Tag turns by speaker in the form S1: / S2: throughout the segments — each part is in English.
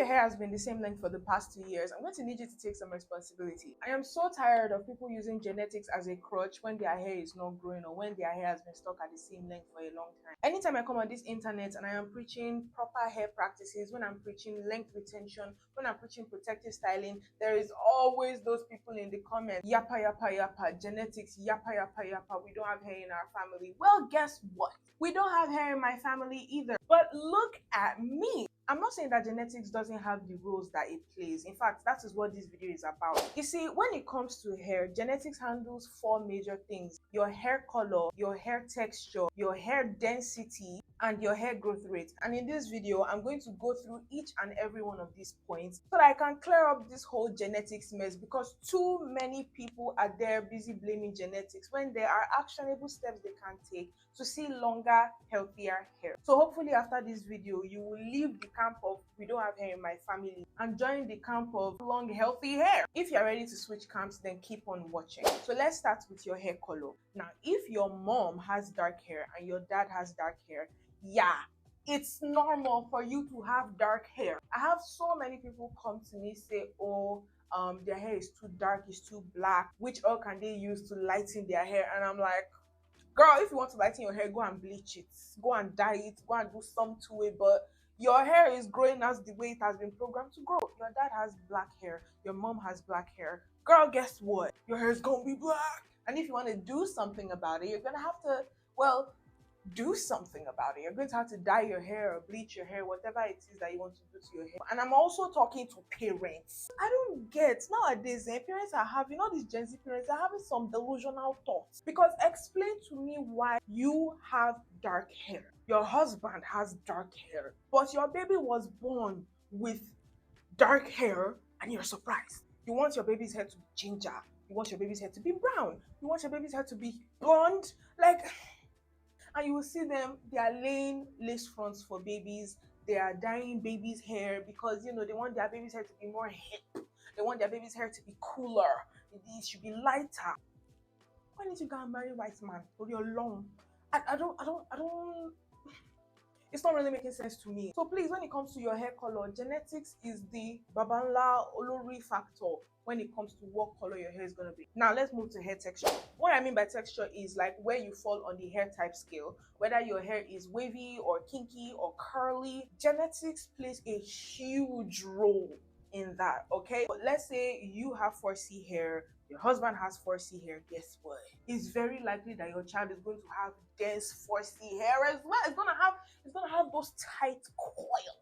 S1: your hair has been the same length for the past 2 years, I'm going to need you to take some responsibility. I am so tired of people using genetics as a crutch when their hair is not growing or when their hair has been stuck at the same length for a long time. Anytime I come on this internet and I am preaching proper hair practices, when I'm preaching length retention, when I'm preaching protective styling, there is always those people in the comments, yappa yappa yappa, genetics, yappa yappa yappa, we don't have hair in our family. Well, guess what? We don't have hair in my family either. But look at me. I'm not saying that genetics doesn't have the roles that it plays. In fact, that is what this video is about. You see, when it comes to hair, genetics handles 4 major things: your hair color, your hair texture, your hair density, and your hair growth rate. And in this video, I'm going to go through each and every one of these points so that I can clear up this whole genetics mess, because too many people are there busy blaming genetics when there are actionable steps they can take to see longer, healthier hair. So hopefully after this video, you will leave the camp of we don't have hair in my family and join the camp of long, healthy hair. If you're ready to switch camps, then keep on watching. So let's start with your hair color. Now, if your mom has dark hair and your dad has dark hair, yeah, it's normal for you to have dark hair. I have so many people come to me say, oh, their hair is too dark, it's too black. Which oil can they use to lighten their hair? And I'm like, girl, if you want to lighten your hair, go and bleach it, go and dye it, go and do some to it. But your hair is growing as the way it has been programmed to grow. Your dad has black hair, your mom has black hair. Girl, guess what? Your hair is gonna be black. And if you want to do something about it, you're gonna have to, well, do something about it. You're going to have to dye your hair or bleach your hair, whatever it is that you want to do to your hair. And I'm also talking to parents. I don't get nowadays, parents are having, all these Gen Z parents are having some delusional thoughts. Because explain to me why you have dark hair, your husband has dark hair, but your baby was born with dark hair and you're surprised. You want your baby's hair to be ginger, you want your baby's hair to be brown, you want your baby's hair to be blonde, like. And you will see them, they are laying lace fronts for babies, they are dyeing babies' hair because they want their baby's hair to be more hip, they want their baby's hair to be cooler, it should be lighter. Why didn't you go and marry white man for your long? I don't it's not really making sense to me. So please, when it comes to your hair color, genetics is the babanla olori factor when it comes to what color your hair is going to be. Now let's move to hair texture. What I mean by texture is like where you fall on the hair type scale, whether your hair is wavy or kinky or curly. Genetics plays a huge role in that, okay? But let's say you have 4C hair, your husband has 4C hair, guess what? It's very likely that your child is going to have dense 4C hair as well. It's gonna have those tight coils.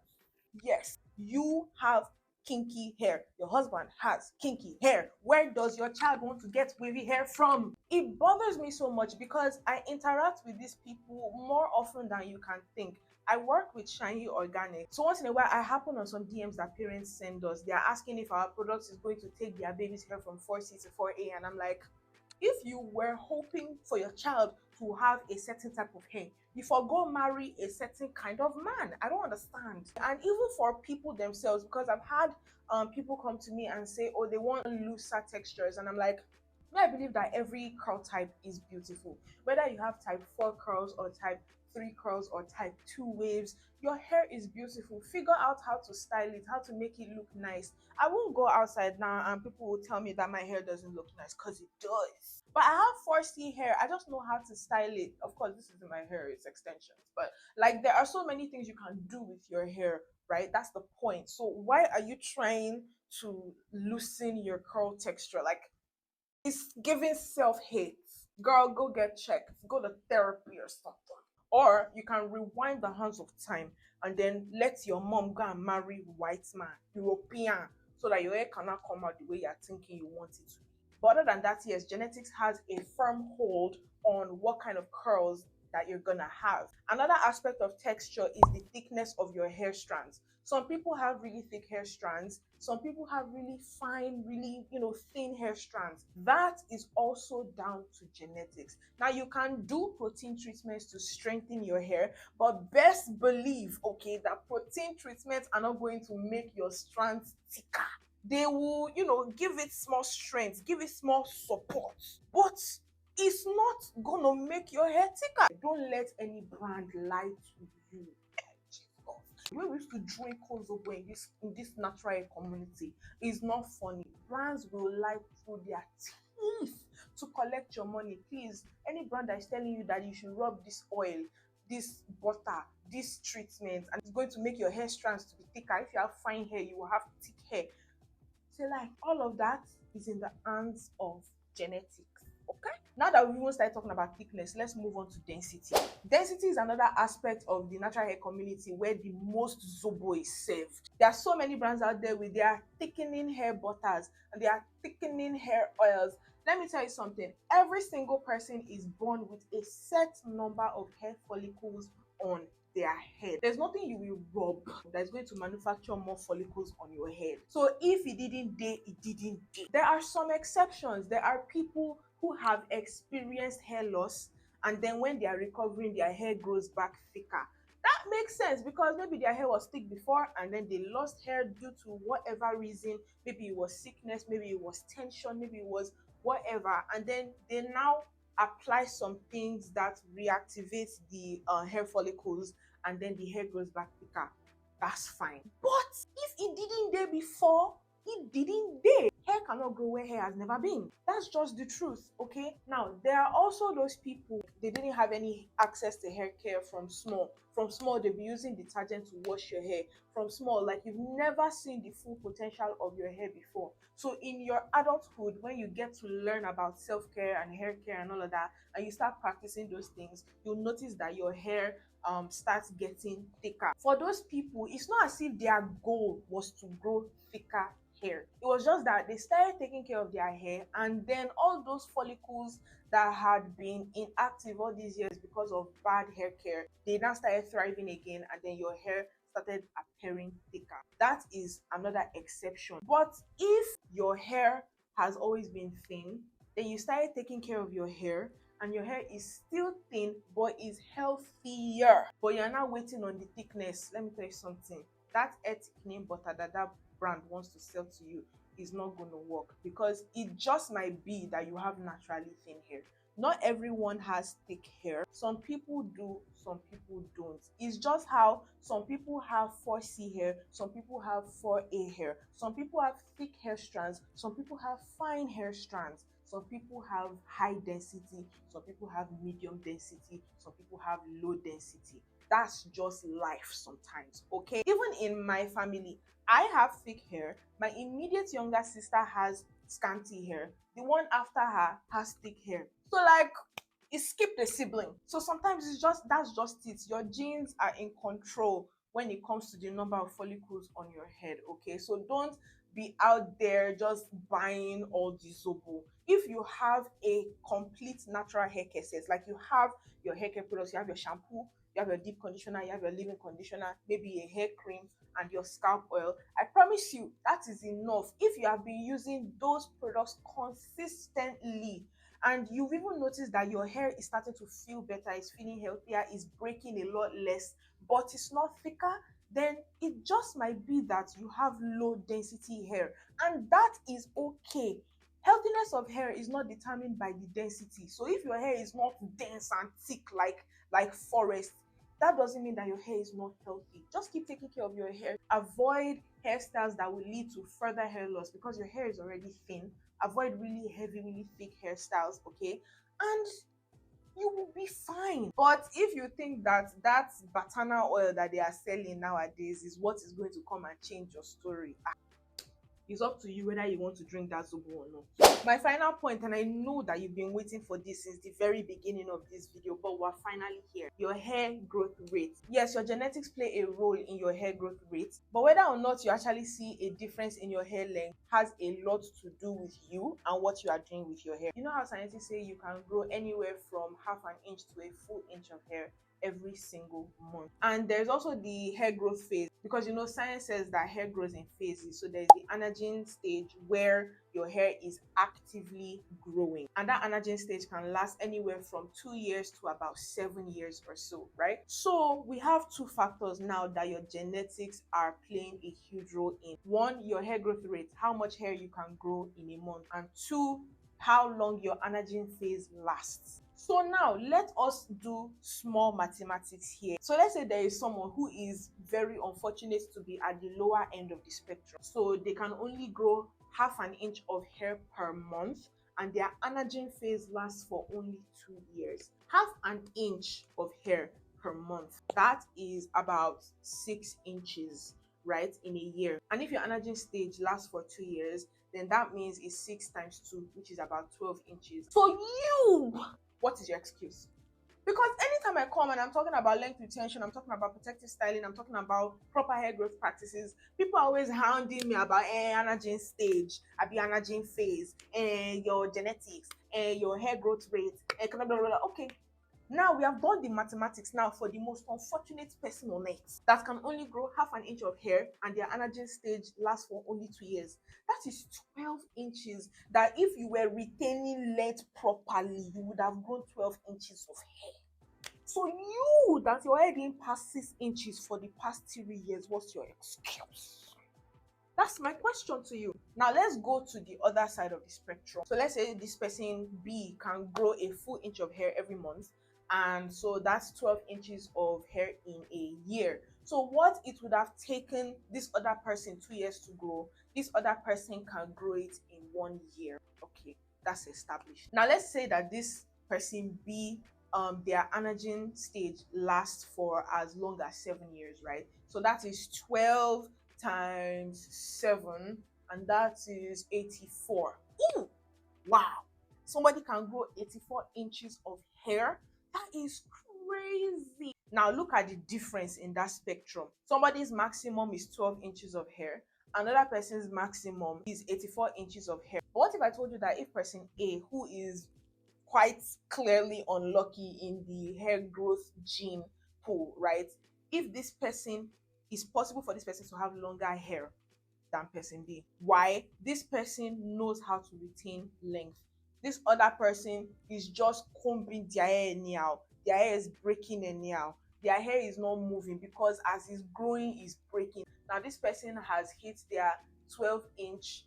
S1: Yes, you have kinky hair. Your husband has kinky hair. Where does your child want to get wavy hair from? It bothers me so much because I interact with these people more often than you can think. I work with Shiny Organic. So once in a while, I happen on some DMs that parents send us. They are asking if our product is going to take their baby's hair from 4C to 4A. And I'm like, if you were hoping for your child to have a certain type of hair, you forgo marry a certain kind of man. I don't understand. And even for people themselves, because I've had people come to me and say, oh, they want looser textures. And I'm like, I believe that every curl type is beautiful. Whether you have type 4 curls or type 3 curls or type 2 waves, your hair is beautiful. Figure out how to style it, how to make it look nice. I won't go outside now and people will tell me that my hair doesn't look nice, because it does. But I have 4C hair. I just know how to style it. Of course, this isn't my hair, it's extensions. But like, there are so many things you can do with your hair, right? That's the point. So why are you trying to loosen your curl texture? Like, it's giving self-hate. Girl, go get checked. Go to therapy or something. Or you can rewind the hands of time and then let your mom go and marry white man, European, so that your hair cannot come out the way you're thinking you want it to. But other than that, yes, genetics has a firm hold on what kind of curls that you're gonna have. Another aspect of texture is the thickness of your hair strands. Some people have really thick hair strands. Some people have really fine, really, thin hair strands. That is also down to genetics. Now, you can do protein treatments to strengthen your hair, but best believe, okay, that protein treatments are not going to make your strands thicker. They will, give it small strength, give it small support, but it's not gonna make your hair thicker. Don't let any brand lie to you. The way we used to drink Kozobo in this natural hair community is not funny. Brands will lie through their teeth to collect your money. Please, any brand that is telling you that you should rub this oil, this butter, this treatment, and it's going to make your hair strands to be thicker. If you have fine hair, you will have thick hair. So like all of that is in the hands of genetics. Okay. Now that we've even started talking about thickness, let's move on to density. Density is another aspect of the natural hair community where the most zobo is served. There are so many brands out there with their thickening hair butters and their thickening hair oils. Let me tell you something. Every single person is born with a set number of hair follicles on their head. There's nothing you will rub that is going to manufacture more follicles on your head. So if it didn't day, it didn't day. There are some exceptions. There are people who have experienced hair loss, and then when they are recovering, their hair grows back thicker. That makes sense because maybe their hair was thick before and then they lost hair due to whatever reason. Maybe it was sickness, maybe it was tension, maybe it was whatever, and then they now apply some things that reactivate the hair follicles, and then the hair grows back thicker. That's fine. But if it didn't day before, it didn't day. Hair cannot grow where hair has never been. That's just the truth, okay? Now, there are also those people, they didn't have any access to hair care from small. From small, they'll be using detergent to wash your hair. From small, like you've never seen the full potential of your hair before. So in your adulthood, when you get to learn about self-care and hair care and all of that, and you start practicing those things, you'll notice that your hair starts getting thicker. For those people, it's not as if their goal was to grow thicker hair. It was just that they started taking care of their hair, and then all those follicles that had been inactive all these years because of bad hair care, they now started thriving again, and then your hair started appearing thicker. That is another exception. But if your hair has always been thin, then you started taking care of your hair, and your hair is still thin but is healthier, but you're now waiting on the thickness. Let me tell you something. That hair thickening butter that brand wants to sell to you is not going to work, because it just might be that you have naturally thin hair. Not everyone has thick hair. Some people do, some people don't. It's just how some people have 4C hair, some people have 4A hair, some people have thick hair strands, some people have fine hair strands. Some people have high density, some people have medium density, some people have low density. That's just life sometimes, okay? Even in my family, I have thick hair. My immediate younger sister has scanty hair. The one after her has thick hair. So like, it skipped a sibling. So sometimes that's just it. Your genes are in control when it comes to the number of follicles on your head, okay? So don't be out there just buying all the zobo. If you have a complete natural hair care set, like you have your hair care products, you have your shampoo, you have your deep conditioner, you have your leave-in conditioner, maybe a hair cream, and your scalp oil, I promise you that is enough. If you have been using those products consistently, and you've even noticed that your hair is starting to feel better, it's feeling healthier, it's breaking a lot less, but it's not thicker, then it just might be that you have low density hair, and that is okay. Healthiness of hair is not determined by the density. So if your hair is not dense and thick like forest, that doesn't mean that your hair is not healthy. Just keep taking care of your hair. Avoid hairstyles that will lead to further hair loss because your hair is already thin. Avoid really heavy, really thick hairstyles, okay? And you will be fine. But if you think that that batana oil that they are selling nowadays is what is going to come and change your story, it's up to you whether you want to drink that zobo or not. My final point, and I know that you've been waiting for this since the very beginning of this video, but we're finally here. Your hair growth rate. Yes, your genetics play a role in your hair growth rate, but whether or not you actually see a difference in your hair length has a lot to do with you and what you are doing with your hair. You know how scientists say you can grow anywhere from half an inch to a full inch of hair every single month. And there's also the hair growth phase, because you know science says that hair grows in phases. So there's the anagen stage where your hair is actively growing, and that anagen stage can last anywhere from 2 years to about 7 years or so, right? So we have two factors now that your genetics are playing a huge role in. One, your hair growth rate, how much hair you can grow in a month, and two, how long your anagen phase lasts. So now let us do small mathematics here. So let's say there is someone who is very unfortunate to be at the lower end of the spectrum. So they can only grow half an inch of hair per month, and their anagen phase lasts for only 2 years. Half an inch of hair per month, that is about 6 inches, right, in a year. And if your anagen stage lasts for 2 years, then that means it's 6 times 2, which is about 12 inches. So what is your excuse? Because anytime I come and I'm talking about length retention, I'm talking about protective styling, I'm talking about proper hair growth practices, people are always hounding me about anagen stage, anagen phase, your genetics, your hair growth rate, blah, blah, blah. Okay, now we have done the mathematics now for the most unfortunate person on earth that can only grow half an inch of hair and their anagen stage lasts for only 2 years. That is 12 inches. That if you were retaining length properly, you would have grown 12 inches of hair. So you that your hair didn't pass 6 inches for the past 3 years, what's your excuse? That's my question to you. Now let's go to the other side of the spectrum. So let's say this person B can grow a full inch of hair every month, and so that's 12 inches of hair in a year. So what it would have taken this other person 2 years to grow, this other person can grow it in 1 year. Okay, that's established. Now let's say that this person B, their anagen stage lasts for as long as 7 years, right? So that is 12 times 7, and that is 84. Ooh, wow, somebody can grow 84 inches of hair. That is crazy. Now look at the difference in that spectrum. Somebody's maximum is 12 inches of hair, another person's maximum is 84 inches of hair. But what if I told you that if person A, who is quite clearly unlucky in the hair growth gene pool, right, if this person, it's possible for this person to have longer hair than person B. Why? This person knows how to retain length. This other person is just combing their hair anyhow. Their hair is breaking anyhow. Their hair is not moving because as it's growing, it's breaking. Now this person has hit their 12-inch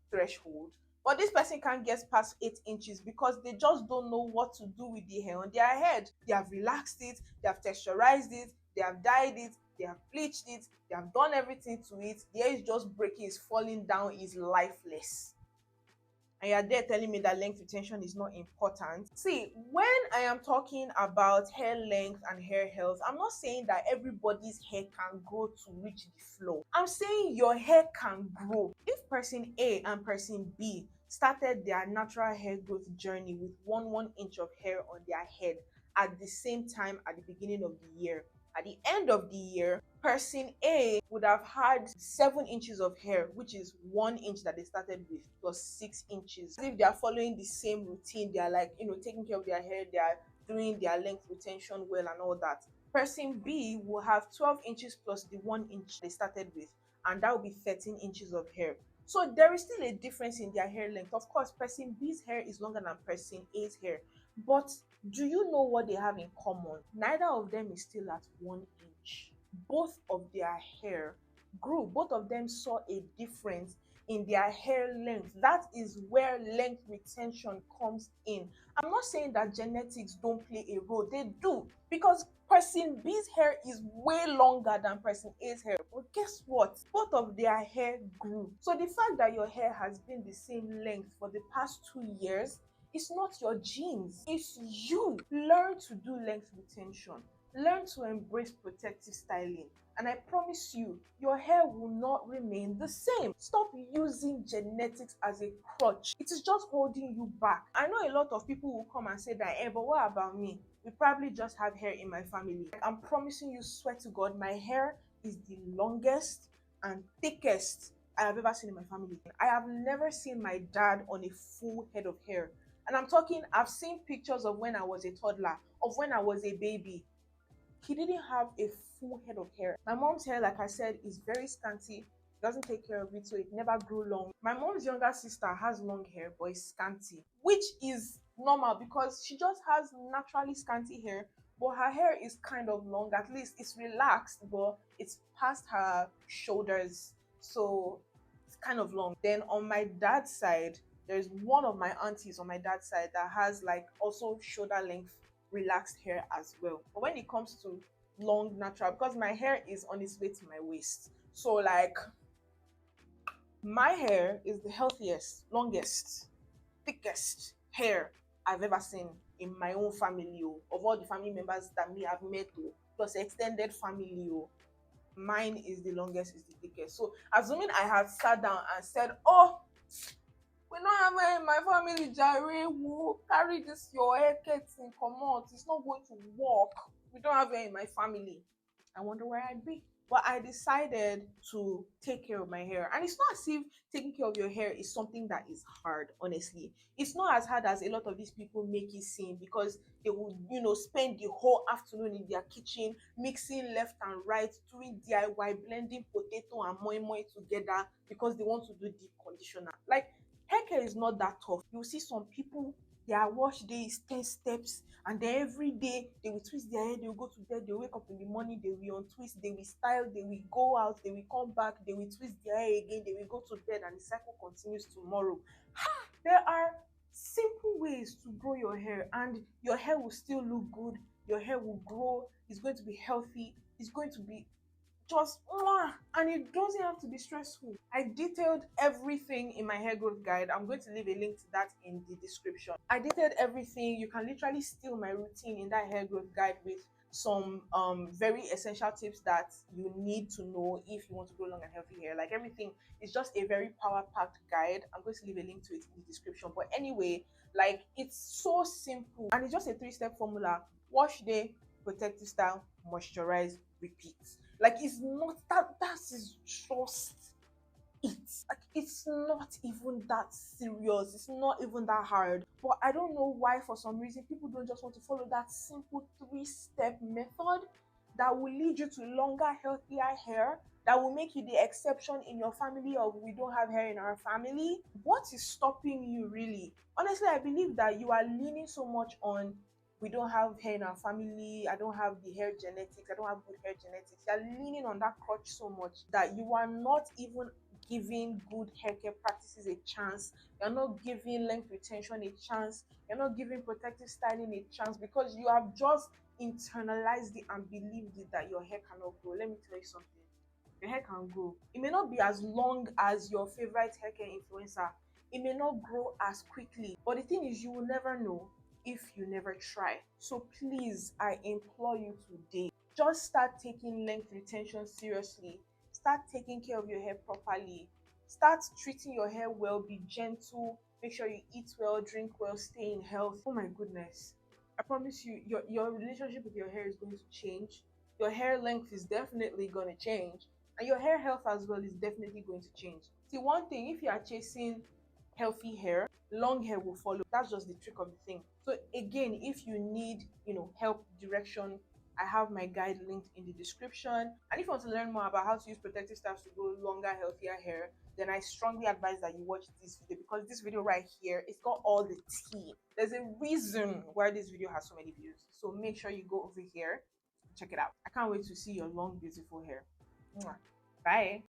S1: threshold. But this person can't get past 8 inches because they just don't know what to do with the hair on their head. They have relaxed it, they have texturized it, they have dyed it, they have bleached it, they have done everything to it. The hair is just breaking, it's falling down, is lifeless. And you're there telling me that length retention is not important. See, when I am talking about hair length and hair health, I'm not saying that everybody's hair can grow to reach the floor. I'm saying your hair can grow. If person A and person B started their natural hair growth journey with 1 inch of hair on their head at the same time at the beginning of the year, at the end of the year, person A would have had 7 inches of hair, which is 1 inch that they started with, plus 6 inches. If they are following the same routine, they are like, taking care of their hair, they are doing their length retention well and all that. Person B will have 12 inches plus the 1 inch they started with, and that will be 13 inches of hair. So there is still a difference in their hair length. Of course, person B's hair is longer than person A's hair, but do you know what they have in common? Neither of them is still at 1 inch. Both of their hair grew. Both of them saw a difference in their hair length. That is where length retention comes in. I'm not saying that genetics don't play a role. They do, because person B's hair is way longer than person A's hair. But guess what? Both of their hair grew. So the fact that your hair has been the same length for the past 2 years, it's not your genes, it's you. Learn to do length retention. Learn to embrace protective styling. And I promise you, your hair will not remain the same. Stop using genetics as a crutch. It is just holding you back. I know a lot of people will come and say that, but what about me? We probably just have hair in my family. I'm promising you, swear to God, my hair is the longest and thickest I have ever seen in my family. I have never seen my dad on a full head of hair. And I'm talking, I've seen pictures of when I was a toddler, of when I was a baby. He didn't have a full head of hair. My mom's hair, like I said, is very scanty. Doesn't take care of it, so it never grew long. My mom's younger sister has long hair, but it's scanty, which is normal because she just has naturally scanty hair, but her hair is kind of long. At least it's relaxed, but it's past her shoulders, so it's kind of long. Then on my dad's side, There's one of my aunties on my dad's side that has like also shoulder length relaxed hair as well. But when it comes to long natural, because my hair is on its way to my waist, so like my hair is the healthiest, longest, thickest hair I've ever seen in my own family. Oh, of all the family members that me have met, oh, plus extended family, oh, mine is the longest, is the thickest. So assuming I had sat down and said, oh, we don't have hair in my family, Jare, who carry this your haircut in comot, it's not going to work. We don't have hair in my family. I wonder where I'd be. But I decided to take care of my hair. And it's not as if taking care of your hair is something that is hard, honestly. It's not as hard as a lot of these people make it seem, because they will, spend the whole afternoon in their kitchen, mixing left and right, doing DIY, blending potato and moi moi together because they want to do deep conditioner. Like, hair care is not that tough. You see some people, their wash day is 10 steps, and then every day they will twist their hair, they will go to bed, they will wake up in the morning, they will untwist, they will style, they will go out, they will come back, they will twist their hair again, they will go to bed, and the cycle continues tomorrow. There are simple ways to grow your hair, and your hair will still look good, your hair will grow, it's going to be healthy, it's going to be just and it doesn't have to be stressful. I detailed everything in my hair growth guide. I'm going to leave a link to that in the description. I detailed everything. You can literally steal my routine in that hair growth guide with some very essential tips that you need to know if you want to grow long and healthy hair. Like, everything is just a very power packed guide. I'm going to leave a link to it in the description. But anyway, like, it's so simple, and it's just a 3-step formula: wash day, protective style, moisturize, repeat. Like, it's not that is just it. Like, it's not even that serious. It's not even that hard. But I don't know why, for some reason, people don't just want to follow that simple 3-step method that will lead you to longer, healthier hair, that will make you the exception in your family of we don't have hair in our family. What is stopping you, really? Honestly, I believe that you are leaning so much on we don't have hair in our family, I don't have the hair genetics, I don't have good hair genetics. You're leaning on that crutch so much that you are not even giving good hair care practices a chance. You're not giving length retention a chance. You're not giving protective styling a chance, because you have just internalized it and believed it that your hair cannot grow. Let me tell you something. Your hair can grow. It may not be as long as your favorite hair care influencer. It may not grow as quickly. But the thing is, you will never know if you never try. So please, I implore you today, just start taking length retention seriously. Start taking care of your hair properly. Start treating your hair well. Be gentle. Make sure you eat well, drink well, stay in health. Oh my goodness. I promise you, your relationship with your hair is going to change. Your hair length is definitely going to change. And your hair health as well is definitely going to change. See, one thing, if you are chasing healthy hair, long hair will follow. That's just the trick of the thing. So again, if you need, help, direction, I have my guide linked in the description. And if you want to learn more about how to use protective styles to grow longer, healthier hair, then I strongly advise that you watch this video, because this video right here, it's got all the tea. There's a reason why this video has so many views. So make sure you go over here, check it out. I can't wait to see your long, beautiful hair. Mwah. Bye.